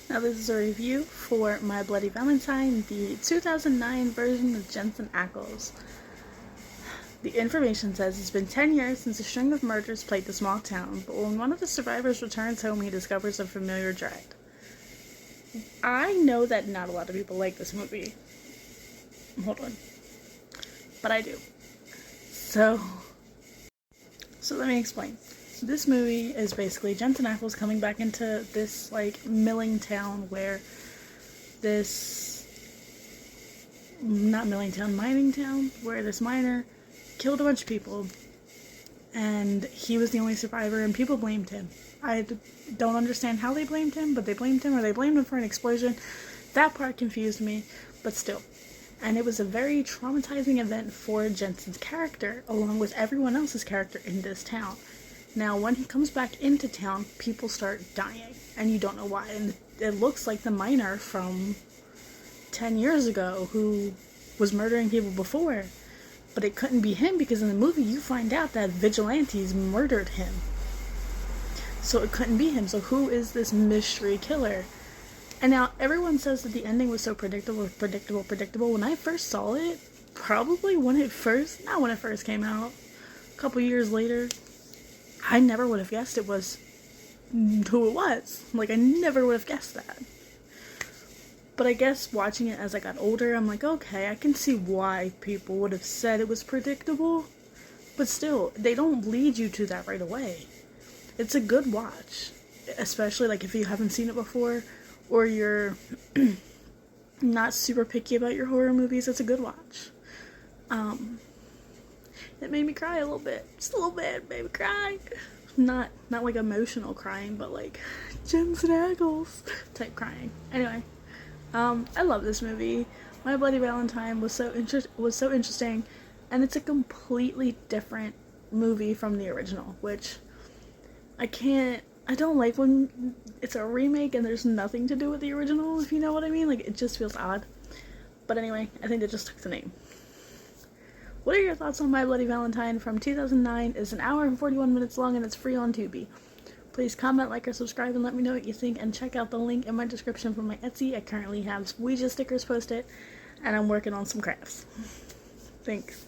Now this is a review for My Bloody Valentine, the 2009 version of Jensen Ackles. The information says it's been 10 years since a string of murders plagued the small town, but when one of the survivors returns home, he discovers a familiar dread. I know that not a lot of people like this movie. Hold on. But I do. So let me explain. This movie is basically Jensen Ackles coming back into this, mining town where this miner killed a bunch of people, and he was the only survivor, and people blamed him. I don't understand how they blamed him, but they blamed him, or they blamed him for an explosion. That part confused me, but still. And it was a very traumatizing event for Jensen's character, along with everyone else's character in this town. Now, when he comes back into town, people start dying, and you don't know why. And it looks like the miner from 10 years ago who was murdering people before. But it couldn't be him, because in the movie you find out that vigilantes murdered him. So it couldn't be him. So who is this mystery killer? And now everyone says that the ending was so predictable. When I first saw it, probably not when it first came out, a couple years later, I never would have guessed it was who it was. I never would have guessed that. But I guess watching it as I got older, I'm like, okay, I can see why people would have said it was predictable. But still, they don't lead you to that right away. It's a good watch. Especially, if you haven't seen it before, or you're not super picky about your horror movies, it's a good watch. It made me cry a little bit. Just a little bit, made me cry. Not emotional crying, but Jensen Ackles type crying. Anyway, I love this movie. My Bloody Valentine was so interesting, and it's a completely different movie from the original, which I don't like when it's a remake and there's nothing to do with the original, if you know what I mean. It just feels odd. But anyway, I think they just took the name. What are your thoughts on My Bloody Valentine from 2009? It's an hour and 41 minutes long, and it's free on Tubi. Please comment, like, or subscribe, and let me know what you think, and check out the link in my description for my Etsy. I currently have Ouija stickers posted, and I'm working on some crafts. Thanks.